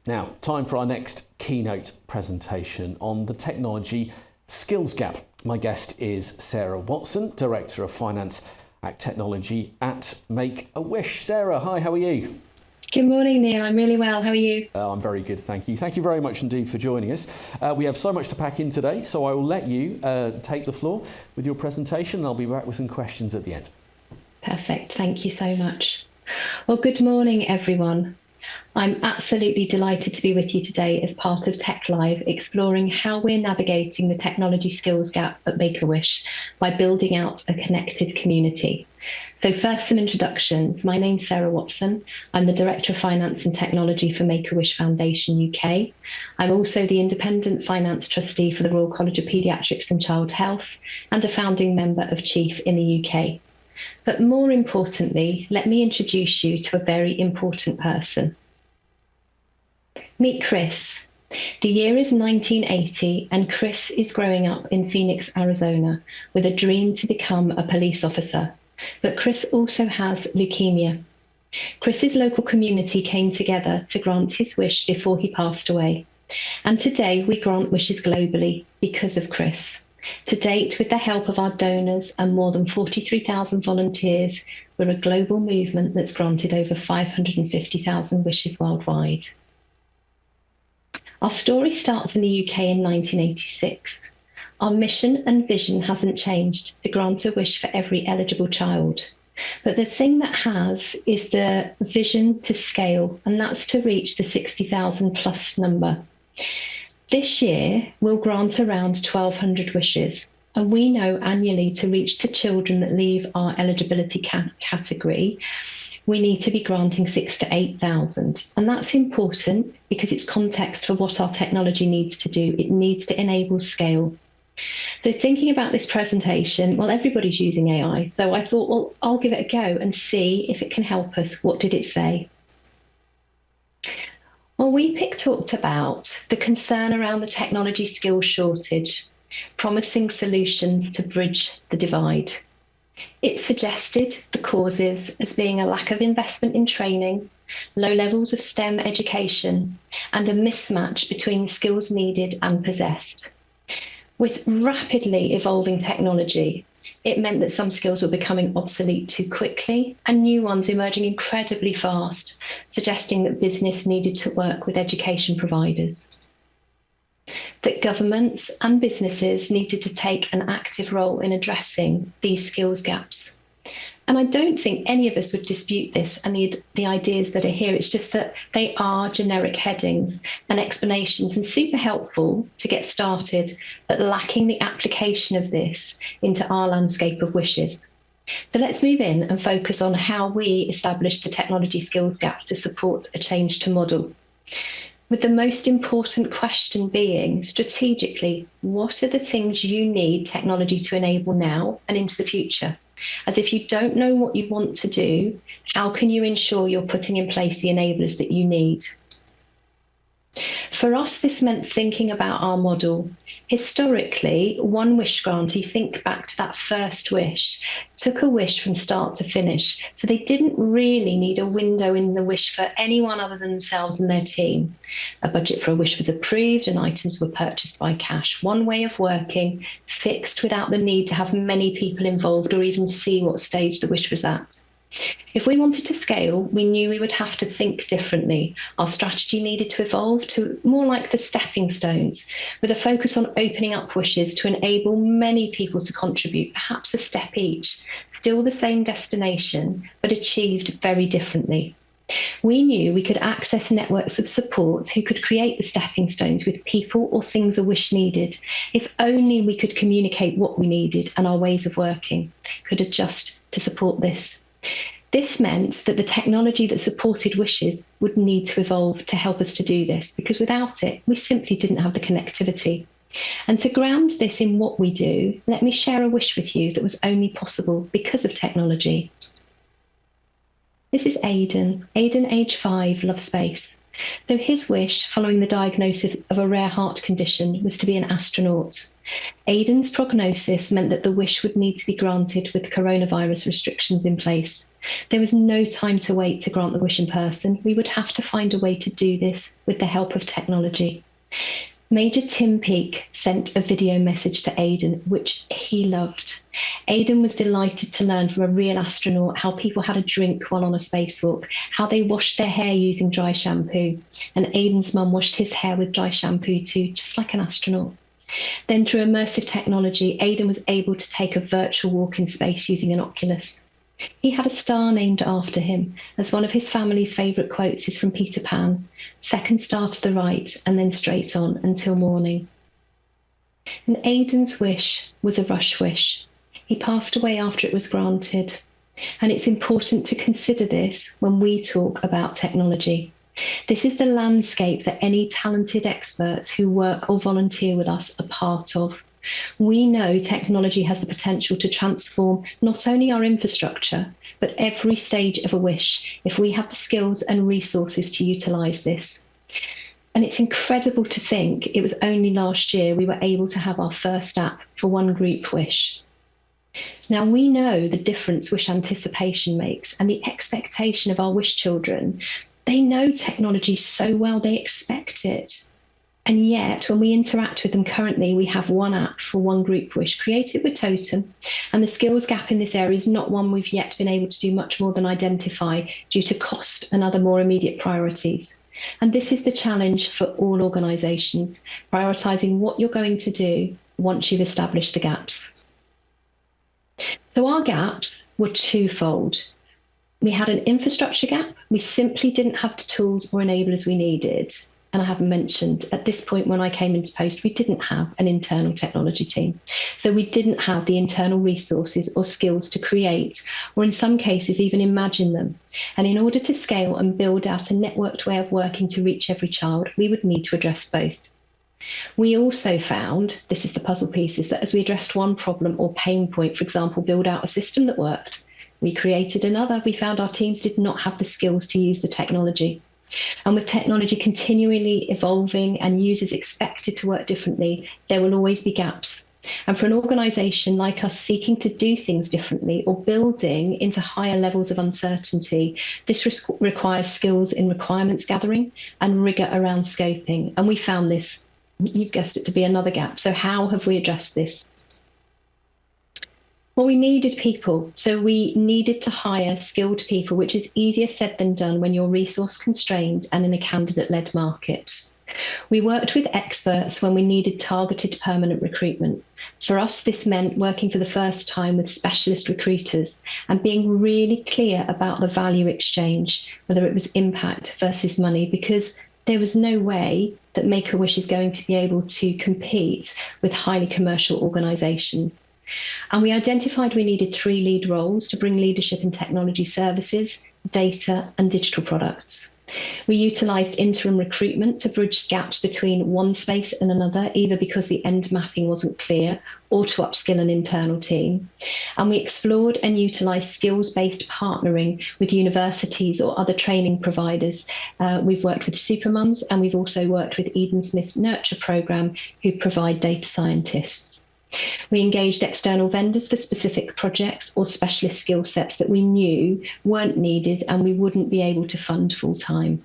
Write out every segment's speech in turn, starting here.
Now, time for our next keynote presentation on the technology skills gap. My guest is Sarah Watson, Director of Finance at Technology at Make-A-Wish. Sarah, hi, how are you? Good morning, Neil. I'm really well. How are you? I'm very good, thank you. Thank you very much indeed for joining us. We have so much to pack in today, so I will let you take the floor with your presentation, and I'll be back with some questions at the end. Perfect. Thank you so much. Well, good morning, everyone. I'm absolutely delighted to be with you today as part of Tech Live, exploring how we're navigating the technology skills gap at Make-A-Wish by building out a connected community. So first, some introductions. My name's Sarah Watson. I'm the Director of Finance and Technology for Make-A-Wish Foundation UK. I'm also the Independent Finance Trustee for the Royal College of Paediatrics and Child Health and a founding member of CHIEF in the UK. But more importantly, let me introduce you to a very important person. Meet Chris. The year is 1980 and Chris is growing up in Phoenix, Arizona with a dream to become a police officer. But Chris also has leukemia. Chris's local community came together to grant his wish before he passed away. And today we grant wishes globally because of Chris. To date, with the help of our donors and more than 43,000 volunteers, we're a global movement that's granted over 550,000 wishes worldwide. Our story starts in the UK in 1986. Our mission and vision hasn't changed, to grant a wish for every eligible child. But the thing that has is the vision to scale, and that's to reach the 60,000 plus number. This year, we'll grant around 1,200 wishes, and we know annually to reach the children that leave our eligibility category, we need to be granting 6,000 to 8,000. And that's important because it's context for what our technology needs to do. It needs to enable scale. So thinking about this presentation, well, everybody's using AI. So I thought, well, I'll give it a go and see if it can help us. What did it say? Well, we talked about the concern around the technology skills shortage, promising solutions to bridge the divide. It suggested the causes as being a lack of investment in training, low levels of STEM education, and a mismatch between the skills needed and possessed. With rapidly evolving technology, it meant that some skills were becoming obsolete too quickly and new ones emerging incredibly fast, suggesting that business needed to work with education providers. That governments and businesses needed to take an active role in addressing these skills gaps. And I don't think any of us would dispute this and the ideas that are here. It's just that they are generic headings and explanations and super helpful to get started, but lacking the application of this into our landscape of wishes. So let's move in and focus on how we establish the technology skills gap to support a change to model. With the most important question being, strategically, what are the things you need technology to enable now and into the future? As if you don't know what you want to do, how can you ensure you're putting in place the enablers that you need? For us, this meant thinking about our model. Historically, one wish grantee, think back to that first wish, took a wish from start to finish. So they didn't really need a window in the wish for anyone other than themselves and their team. A budget for a wish was approved and items were purchased by cash. One way of working, fixed without the need to have many people involved or even see what stage the wish was at. If we wanted to scale, we knew we would have to think differently. Our strategy needed to evolve to more like the stepping stones, with a focus on opening up wishes to enable many people to contribute, perhaps a step each, still the same destination, but achieved very differently. We knew we could access networks of support who could create the stepping stones with people or things a wish needed, if only we could communicate what we needed and our ways of working could adjust to support this. This meant that the technology that supported wishes would need to evolve to help us to do this, because without it, we simply didn't have the connectivity. And to ground this in what we do, let me share a wish with you that was only possible because of technology. This is Aidan. Aidan, age 5, loves space. So his wish, following the diagnosis of a rare heart condition, was to be an astronaut. Aidan's prognosis meant that the wish would need to be granted with coronavirus restrictions in place. There was no time to wait to grant the wish in person. We would have to find a way to do this with the help of technology. Major Tim Peake sent a video message to Aidan, which he loved. Aidan was delighted to learn from a real astronaut how people had a drink while on a spacewalk, how they washed their hair using dry shampoo, and Aidan's mum washed his hair with dry shampoo too, just like an astronaut. Then through immersive technology, Aidan was able to take a virtual walk in space using an Oculus. He had a star named after him, as one of his family's favourite quotes is from Peter Pan, "Second star to the right and then straight on until morning." And Aidan's wish was a rush wish. He passed away after it was granted. And it's important to consider this when we talk about technology. This is the landscape that any talented experts who work or volunteer with us are part of. We know technology has the potential to transform not only our infrastructure, but every stage of a wish if we have the skills and resources to utilise this. And it's incredible to think it was only last year we were able to have our first app for one group wish. Now we know the difference wish anticipation makes and the expectation of our wish children. They know technology so well, they expect it. And yet, when we interact with them currently, we have one app for one group wish created with Totem. And the skills gap in this area is not one we've yet been able to do much more than identify due to cost and other more immediate priorities. And this is the challenge for all organisations, prioritising what you're going to do once you've established the gaps. So our gaps were twofold. We had an infrastructure gap. We simply didn't have the tools or enablers we needed. And I haven't mentioned, at this point when I came into post, we didn't have an internal technology team. So we didn't have the internal resources or skills to create, or in some cases, even imagine them. And in order to scale and build out a networked way of working to reach every child, we would need to address both. We also found, this is the puzzle pieces, that as we addressed one problem or pain point, for example, build out a system that worked, we created another. We found our teams did not have the skills to use the technology. And with technology continually evolving and users expected to work differently, there will always be gaps. And for an organisation like us seeking to do things differently or building into higher levels of uncertainty, this requires skills in requirements gathering and rigour around scoping. And we found this, you've guessed it, to be another gap. So how have we addressed this? Well, we needed people. So we needed to hire skilled people, which is easier said than done when you're resource constrained and in a candidate-led market. We worked with experts when we needed targeted permanent recruitment. For us, this meant working for the first time with specialist recruiters and being really clear about the value exchange, whether it was impact versus money, because there was no way that Make-A-Wish is going to be able to compete with highly commercial organisations. And we identified we needed 3 lead roles to bring leadership in technology services, data and digital products. We utilised interim recruitment to bridge gaps between one space and another, either because the end mapping wasn't clear or to upskill an internal team. And we explored and utilised skills-based partnering with universities or other training providers. We've worked with Supermums and we've also worked with Eden Smith Nurture Programme, who provide data scientists. We engaged external vendors for specific projects or specialist skill sets that we knew weren't needed and we wouldn't be able to fund full time.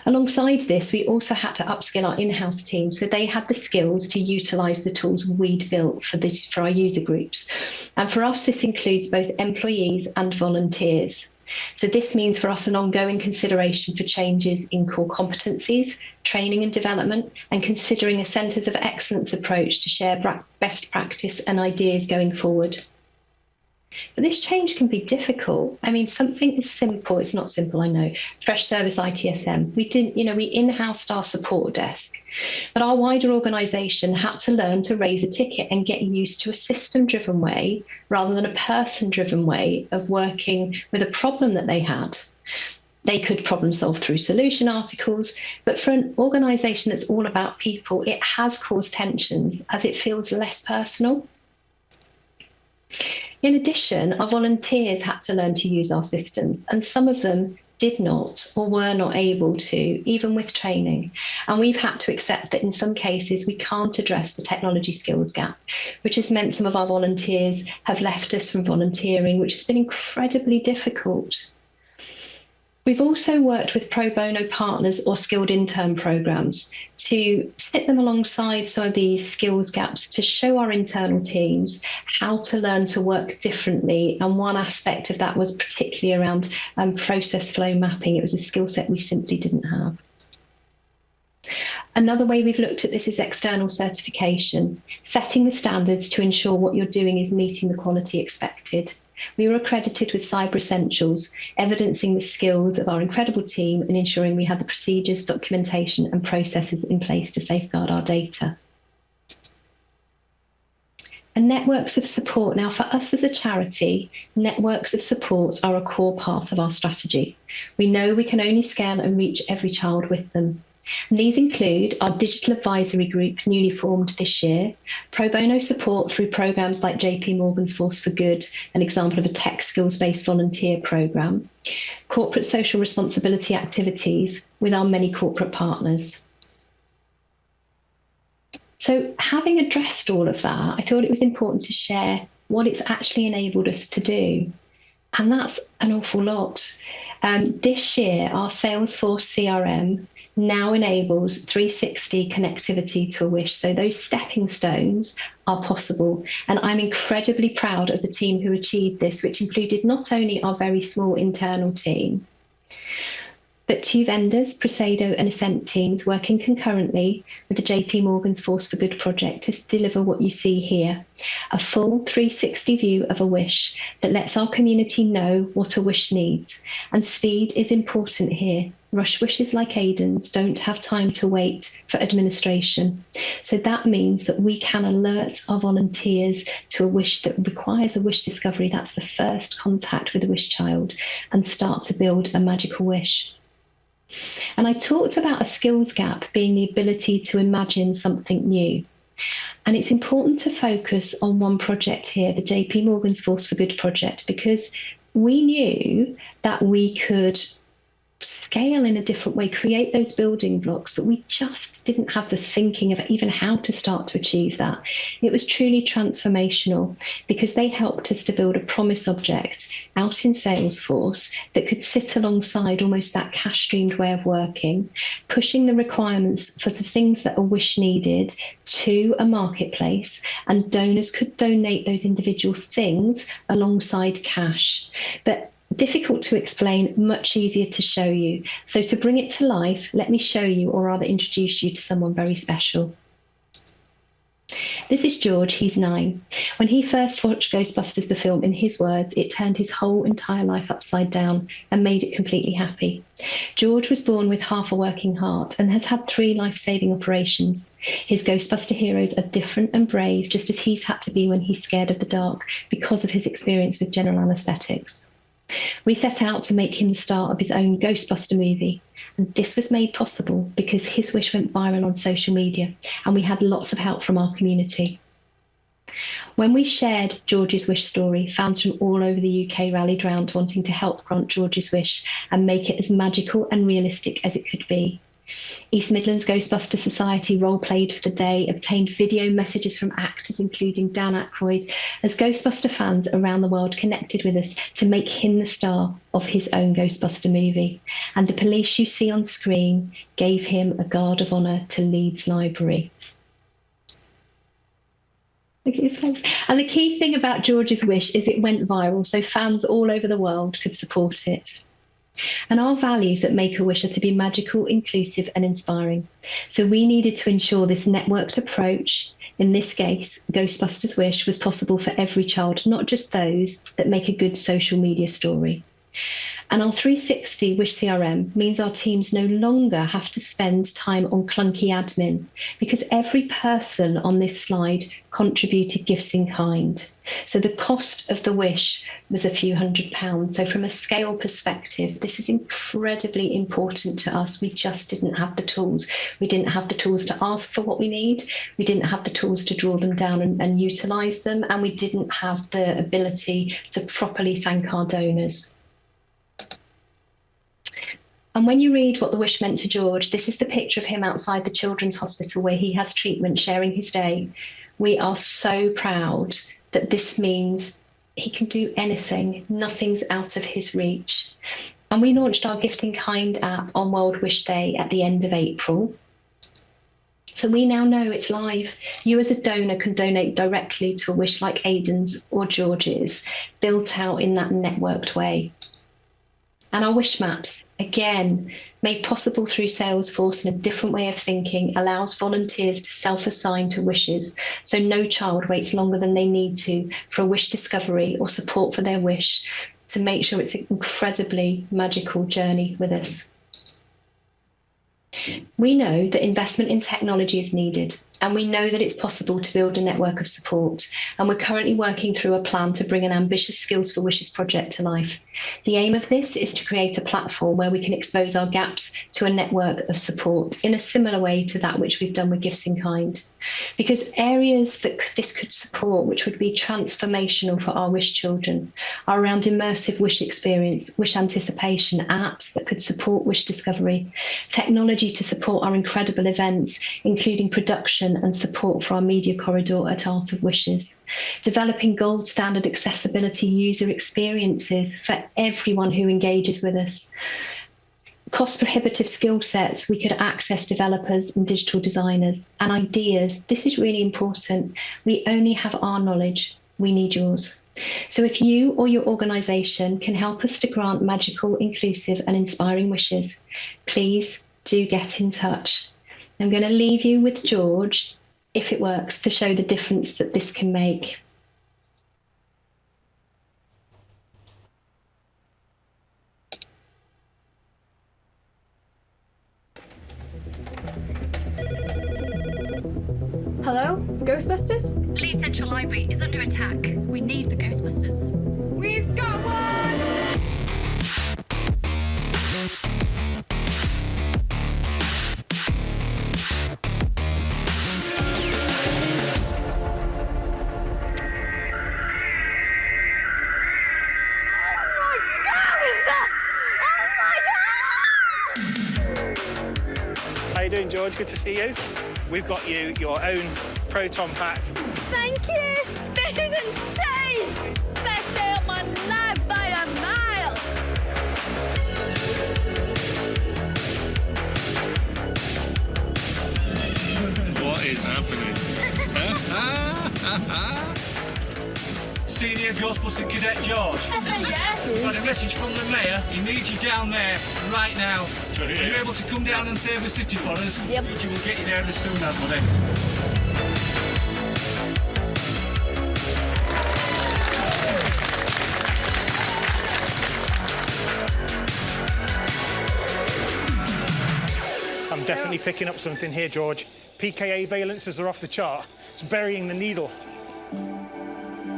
Alongside this, we also had to upskill our in-house team so they had the skills to utilise the tools we'd built for our user groups. And for us, this includes both employees and volunteers. So this means for us an ongoing consideration for changes in core competencies, training and development, and considering a centres of excellence approach to share best practice and ideas going forward. But this change can be difficult. I mean, something is simple. It's not simple, I know. Fresh service ITSM. We in-housed our support desk, but our wider organisation had to learn to raise a ticket and get used to a system-driven way rather than a person-driven way of working with a problem that they had. They could problem solve through solution articles, but for an organisation that's all about people, it has caused tensions as it feels less personal. In addition, our volunteers had to learn to use our systems, and some of them did not or were not able to, even with training. And we've had to accept that in some cases we can't address the technology skills gap, which has meant some of our volunteers have left us from volunteering, which has been incredibly difficult. We've also worked with pro bono partners or skilled intern programs to sit them alongside some of these skills gaps to show our internal teams how to learn to work differently. And one aspect of that was particularly around process flow mapping. It was a skill set we simply didn't have. Another way we've looked at this is external certification, setting the standards to ensure what you're doing is meeting the quality expected. We were accredited with Cyber Essentials, evidencing the skills of our incredible team and ensuring we had the procedures, documentation and processes in place to safeguard our data. And networks of support. Now, for us as a charity, networks of support are a core part of our strategy. We know we can only scale and reach every child with them. And these include our digital advisory group, newly formed this year, pro bono support through programmes like JP Morgan's Force for Good, an example of a tech skills-based volunteer programme, corporate social responsibility activities with our many corporate partners. So having addressed all of that, I thought it was important to share what it's actually enabled us to do. And that's an awful lot. This year, our Salesforce CRM now enables 360 connectivity to a wish. So those stepping stones are possible. And I'm incredibly proud of the team who achieved this, which included not only our very small internal team, but 2 vendors, Presado and Ascent teams, working concurrently with the JP Morgan's Force for Good project to deliver what you see here, a full 360 view of a wish that lets our community know what a wish needs. And speed is important here. Rush wishes like Aidan's don't have time to wait for administration. So that means that we can alert our volunteers to a wish that requires a wish discovery. That's the first contact with a wish child, and start to build a magical wish. And I talked about a skills gap being the ability to imagine something new. And it's important to focus on one project here, the JP Morgan's Force for Good project, because we knew that we could scale in a different way, create those building blocks, but we just didn't have the thinking of even how to start to achieve that. It was truly transformational because they helped us to build a promise object out in Salesforce that could sit alongside almost that cash streamed way of working, pushing the requirements for the things that a wish needed to a marketplace, and donors could donate those individual things alongside cash. But difficult to explain, much easier to show you. So to bring it to life, let me show you, or rather introduce you to someone very special. This is George, he's 9. When he first watched Ghostbusters the film, in his words, it turned his whole entire life upside down and made it completely happy. George was born with half a working heart and has had 3 life-saving operations. His Ghostbuster heroes are different and brave, just as he's had to be when he's scared of the dark because of his experience with general anaesthetics. We set out to make him the star of his own Ghostbuster movie, and this was made possible because his wish went viral on social media, and we had lots of help from our community. When we shared George's wish story, fans from all over the UK rallied round wanting to help grant George's wish and make it as magical and realistic as it could be. East Midlands Ghostbuster Society role-played for the day, obtained video messages from actors including Dan Aykroyd, as Ghostbuster fans around the world connected with us to make him the star of his own Ghostbuster movie. And the police you see on screen gave him a Guard of Honour to Leeds Library. And the key thing about George's wish is it went viral, so fans all over the world could support it. And our values at Make-A-Wish are to be magical, inclusive and inspiring. So we needed to ensure this networked approach, in this case, Ghostbusters Wish, was possible for every child, not just those that make a good social media story. And our 360 Wish CRM means our teams no longer have to spend time on clunky admin, because every person on this slide contributed gifts in kind. So the cost of the wish was a few £100s. So from a scale perspective, this is incredibly important to us. We just didn't have the tools. We didn't have the tools to ask for what we need. We didn't have the tools to draw them down and utilise them. And we didn't have the ability to properly thank our donors. And when you read what the wish meant to George, this is the picture of him outside the children's hospital where he has treatment, sharing his day. We are so proud that this means he can do anything. Nothing's out of his reach. And we launched our Gift in Kind app on World Wish Day at the end of April. So we now know it's live. You as a donor can donate directly to a wish like Aidan's or George's, built out in that networked way. And our wish maps, again, made possible through Salesforce and a different way of thinking, allows volunteers to self-assign to wishes, so no child waits longer than they need to for a wish discovery or support for their wish, to make sure it's an incredibly magical journey with us. We know that investment in technology is needed, and we know that it's possible to build a network of support, and we're currently working through a plan to bring an ambitious Skills for Wishes project to life. The aim of this is to create a platform where we can expose our gaps to a network of support in a similar way to that which we've done with Gifts in Kind. Because areas that this could support, which would be transformational for our wish children, are around immersive wish experience, wish anticipation, apps that could support wish discovery, technology to support our incredible events, including production and support for our media corridor at Art of Wishes, developing gold standard accessibility user experiences for everyone who engages with us. Cost prohibitive skill sets, we could access developers and digital designers, and ideas. This is really important. We only have our knowledge, we need yours. So if you or your organisation can help us to grant magical, inclusive and inspiring wishes, please do get in touch. I'm going to leave you with George, if it works, to show the difference that this can make. Hello? Ghostbusters? Leeds Central Library is under attack. We need the Ghostbusters. We've got one! How you doing, George? Good to see you. We've got you your own proton pack. Thank you! This is insane! Best day of my life by a mile! What is happening? Senior Ghostbuster Cadet George. Yes! I've had a message from the Mayor. He needs you down there right now. Are you able to come down and save the city for us? Yep. He will get you there as soon as, buddy. I'm definitely picking up something here, George. PKA valences are off the chart. It's burying the needle.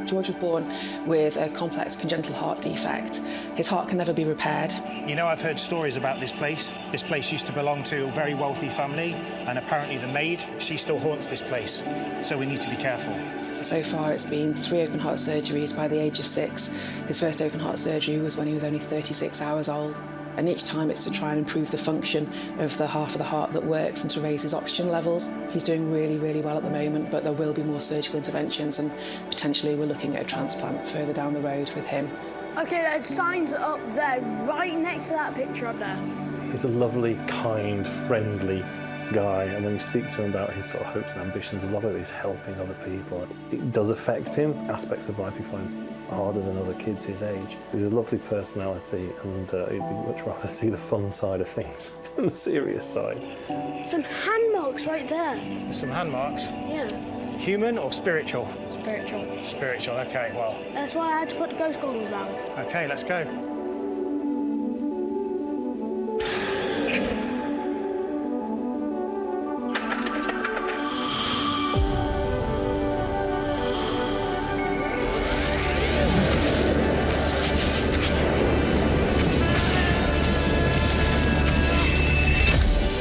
George was born with a complex congenital heart defect. His heart can never be repaired. You know, I've heard stories about this place. This place used to belong to a very wealthy family, and apparently the maid, she still haunts this place. So we need to be careful. So far, it's been 3 open heart surgeries by the age of 6. His first open heart surgery was when he was only 36 hours old. And each time it's to try and improve the function of the half of the heart that works and to raise his oxygen levels. He's doing really, really well at the moment, but there will be more surgical interventions, and potentially we're looking at a transplant further down the road with him. Okay, there's signs up there, right next to that picture up there. He's a lovely, kind, friendly guy, and when you speak to him about his sort of hopes and ambitions, a lot of it is helping other people. It does affect him. Aspects of life he finds harder than other kids his age. He's a lovely personality, and he'd much rather see the fun side of things than the serious side. Some hand marks right there. Some hand marks. Yeah, Human or spiritual? spiritual. Spiritual, okay, well, That's why I had to put the ghost goggles down. okay, let's go.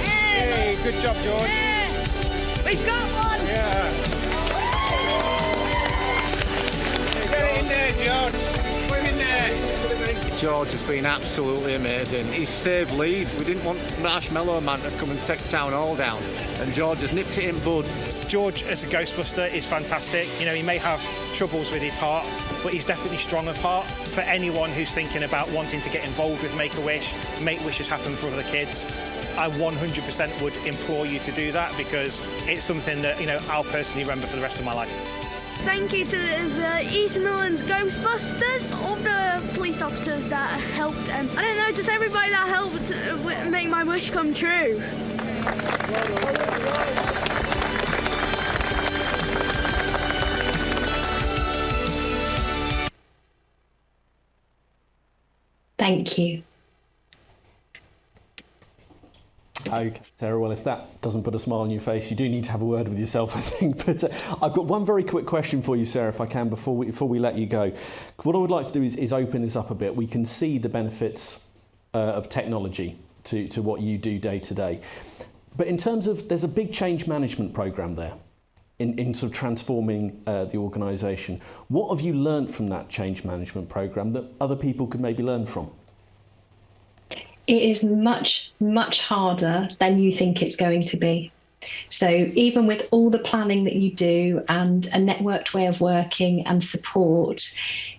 Hey, good job, George. Yeah! We've got one! Yeah. Get it in there, George. Put him in there. George has been absolutely amazing. He's saved Leeds. We didn't want Marshmallow Man to come and take Town Hall down, and George has nipped it in bud. George as a Ghostbuster is fantastic. You know, he may have troubles with his heart, but he's definitely strong of heart. For anyone who's thinking about wanting to get involved with Make-A-Wish, make wishes happen for other kids, I 100% would implore you to do that, because it's something that, you know, I'll personally remember for the rest of my life. Thank you to the East Midlands Ghostbusters, all the police officers that helped, I don't know, just everybody that helped make my wish come true. Thank you. Okay, Sarah, well, if that doesn't put a smile on your face, you do need to have a word with yourself, I think. But I've got one very quick question for you, Sarah, if I can, before we let you go. What I would like to do is open this up a bit. We can see the benefits of technology to what you do day to day. But in terms of, there's a big change management program there in sort of transforming the organisation. What have you learned from that change management program that other people could maybe learn from? It is much, much harder than you think it's going to be. So even with all the planning that you do and a networked way of working and support,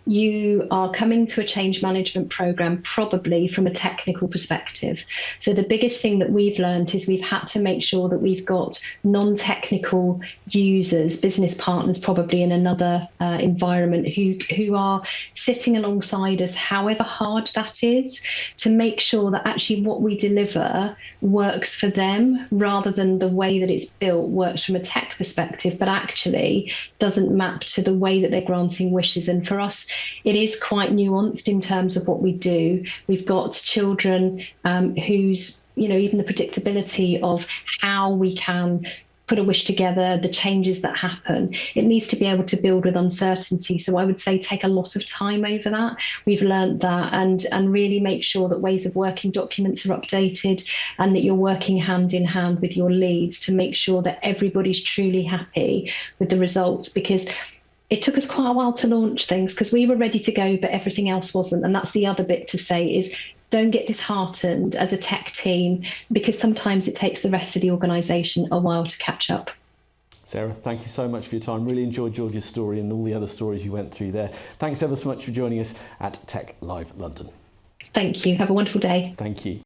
you are coming to a change management program probably from a technical perspective. So the biggest thing that we've learned is we've had to make sure that we've got non-technical users, business partners probably in another environment who are sitting alongside us, however hard that is, to make sure that actually what we deliver works for them, rather than the way that it's built works from a tech perspective, but actually doesn't map to the way that they're granting wishes. And for us, it is quite nuanced in terms of what we do. We've got children whose, you know, even the predictability of how we can put a wish together, the changes that happen, it needs to be able to build with uncertainty. So I would say take a lot of time over that. We've learned that, and really make sure that ways of working documents are updated and that you're working hand in hand with your leads to make sure that everybody's truly happy with the results, because it took us quite a while to launch things because we were ready to go, but everything else wasn't. And that's the other bit to say is don't get disheartened as a tech team, because sometimes it takes the rest of the organisation a while to catch up. Sarah, thank you so much for your time. Really enjoyed George's story and all the other stories you went through there. Thanks ever so much for joining us at Tech Live London. Thank you. Have a wonderful day. Thank you.